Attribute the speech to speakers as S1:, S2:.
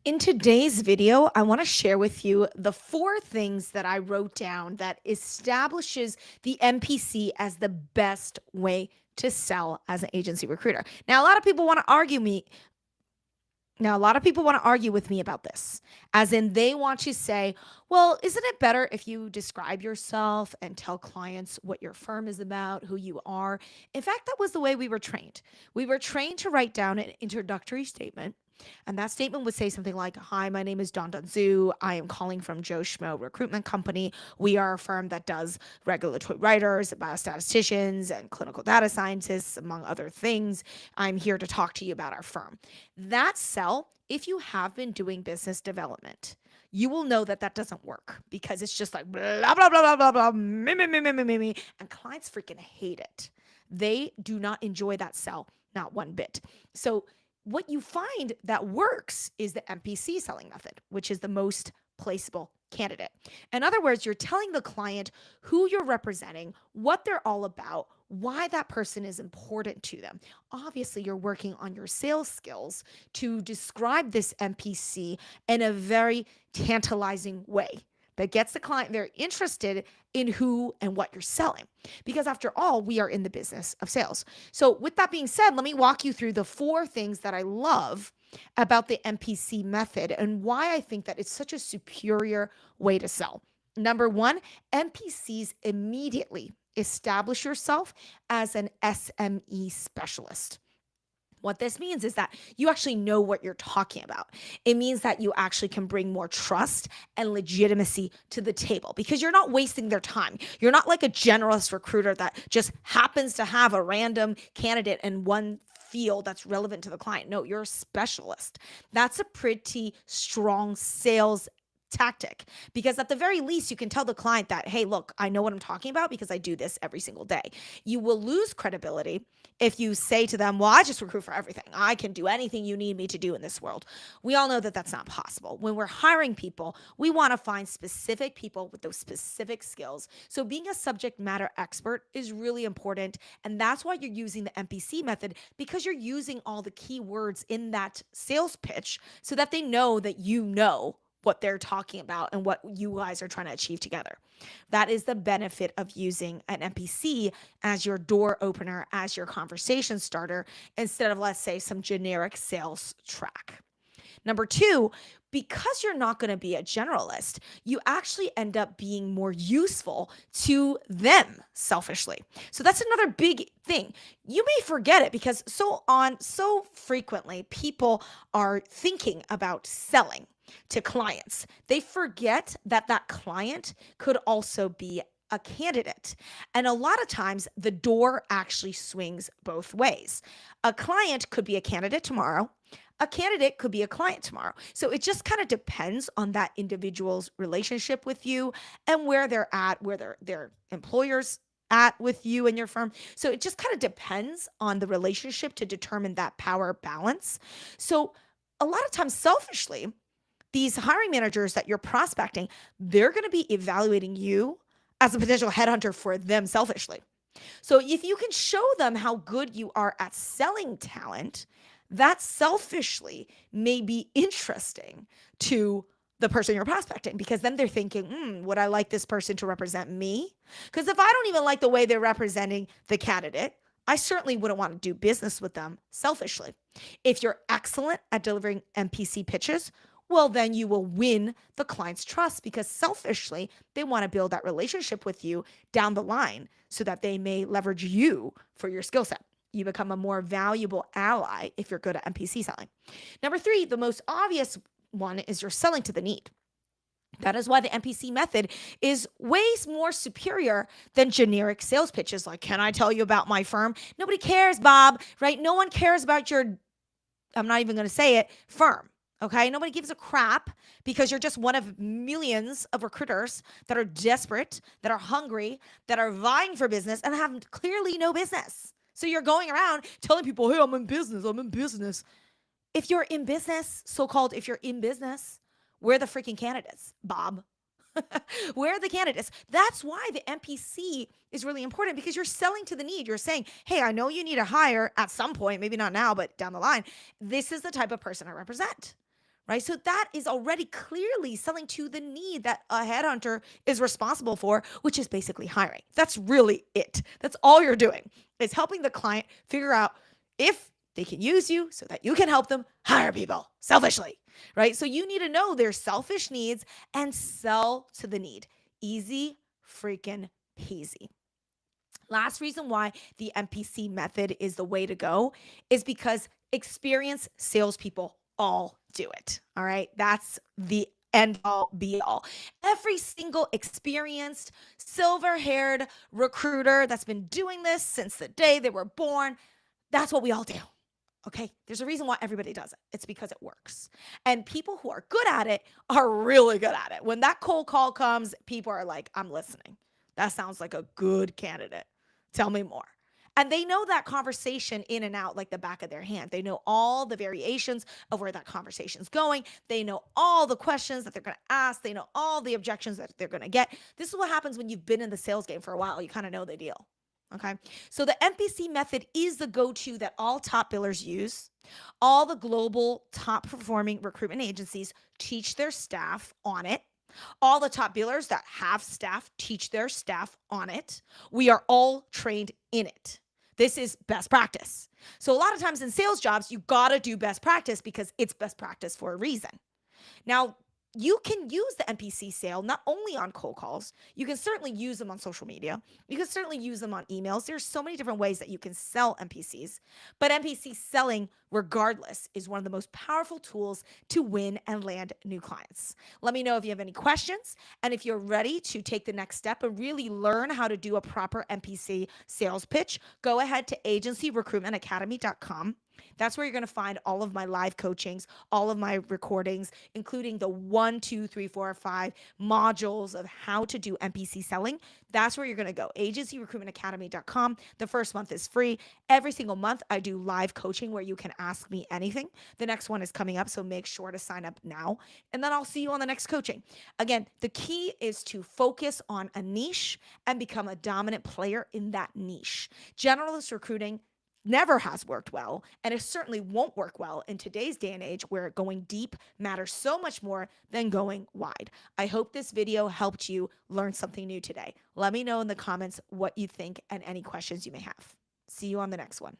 S1: In today's video, I want to share with you the 4 things that I wrote down that establishes the MPC as the best way to sell as an agency recruiter. Now, a lot of people want to argue me. Now, a lot of people want to argue with me about this, as in they want to say, well, isn't it better if you describe yourself and tell clients what your firm is about, who you are? In fact, that was the way we were trained. We were trained to write down an introductory statement. And that statement would say something like, hi, my name is Dawn Dunzu. I am calling from Joe Schmo Recruitment Company. We are a firm that does regulatory writers, biostatisticians, and clinical data scientists, among other things. I'm here to talk to you about our firm. That sell, if you have been doing business development, you will know that that doesn't work because it's just like blah, blah, blah, blah, blah, blah, me, and clients freaking hate it. They do not enjoy that sell, not one bit. So what you find that works is the MPC selling method, which is the most placeable candidate. In other words, you're telling the client who you're representing, what they're all about, why that person is important to them. Obviously, you're working on your sales skills to describe this MPC in a very tantalizing way that gets the client very interested in who and what you're selling. Because after all, we are in the business of sales. So with that being said, let me walk you through the 4 things that I love about the MPC method and why I think that it's such a superior way to sell. Number 1, MPCs immediately establish yourself as an SME specialist. What this means is that you actually know what you're talking about. It means that you actually can bring more trust and legitimacy to the table because you're not wasting their time. You're not like a generalist recruiter that just happens to have a random candidate in one field that's relevant to the client. No, you're a specialist. That's a pretty strong sales tactic because at the very least you can tell the client that, hey, look, I know what I'm talking about because I do this every single day. You will lose credibility if you say to them, well, I just recruit for everything. I can do anything you need me to do in this world. We all know that that's not possible. When we're hiring people, we want to find specific people with those specific skills. So being a subject matter expert is really important. And that's why you're using the MPC method, because you're using all the keywords in that sales pitch so that they know that you know what they're talking about and what you guys are trying to achieve together. That is the benefit of using an MPC as your door opener, as your conversation starter, instead of, let's say, some generic sales track. Number 2, because you're not going to be a generalist, you actually end up being more useful to them selfishly. So that's another big thing. You may forget it because so frequently people are thinking about selling to clients. They forget that that client could also be a candidate. And a lot of times the door actually swings both ways. A client could be a candidate tomorrow. A candidate could be a client tomorrow. So it just kind of depends on that individual's relationship with you and where they're at, where their employers at with you and your firm. So it just kind of depends on the relationship to determine that power balance. So a lot of times selfishly, these hiring managers that you're prospecting, they're going to be evaluating you as a potential headhunter for them selfishly. So if you can show them how good you are at selling talent, that selfishly may be interesting to the person you're prospecting because then they're thinking, would I like this person to represent me? Because if I don't even like the way they're representing the candidate, I certainly wouldn't want to do business with them selfishly. If you're excellent at delivering MPC pitches, well, then you will win the client's trust because selfishly, they want to build that relationship with you down the line so that they may leverage you for your skill set. You become a more valuable ally if you're good at MPC selling. Number 3, the most obvious one is you're selling to the need. That is why the MPC method is ways more superior than generic sales pitches like, can I tell you about my firm? Nobody cares, Bob, right? No one cares about your, I'm not even going to say it, firm. Okay, nobody gives a crap because you're just one of millions of recruiters that are desperate, that are hungry, that are vying for business and have clearly no business. So you're going around telling people, hey, I'm in business, I'm in business. If you're in business, so-called, if you're in business, we're the freaking candidates, Bob. Where are the candidates? That's why the MPC is really important because you're selling to the need. You're saying, hey, I know you need a hire at some point, maybe not now, but down the line. This is the type of person I represent. right? So that is already clearly selling to the need that a headhunter is responsible for, which is basically hiring. That's really it. That's all you're doing is helping the client figure out if they can use you so that you can help them hire people selfishly, right? So you need to know their selfish needs and sell to the need. Easy freaking peasy. Last reason why the MPC method is the way to go is because experienced salespeople all do it. All right. That's the end all be all. Every single experienced silver haired recruiter that's been doing this since the day they were born, that's what we all do. Okay. There's a reason why everybody does it. It's because it works. And people who are good at it are really good at it. When that cold call comes, people are like, I'm listening. That sounds like a good candidate. Tell me more. And they know that conversation in and out like the back of their hand. They know all the variations of where that conversation's going. They know all the questions that they're going to ask. They know all the objections that they're going to get. This is what happens when you've been in the sales game for a while. You kind of know the deal. Okay. So the MPC method is the go to that all top billers use. All the global top performing recruitment agencies teach their staff on it. All the top billers that have staff teach their staff on it. We are all trained in it. This is best practice. So a lot of times in sales jobs, you got to do best practice because it's best practice for a reason. Now, you can use the MPC sale not only on cold calls, you can certainly use them on social media. You can certainly use them on emails. There's so many different ways that you can sell MPCs, but MPC selling, regardless, is one of the most powerful tools to win and land new clients. Let me know if you have any questions and if you're ready to take the next step and really learn how to do a proper MPC sales pitch. Go ahead to agencyrecruitmentacademy.com. That's where you're going to find all of my live coachings, all of my recordings, including the 1, 2, 3, 4, 5 modules of how to do MPC selling. That's where you're going to go. agencyrecruitmentacademy.com. The first month is free. Every single month, I do live coaching where you can ask me anything. The next one is coming up, so make sure to sign up now. And then I'll see you on the next coaching. Again, the key is to focus on a niche and become a dominant player in that niche. Generalist recruiting never has worked well, and it certainly won't work well in today's day and age where going deep matters so much more than going wide. I hope this video helped you learn something new today. Let me know in the comments what you think and any questions you may have. See you on the next one.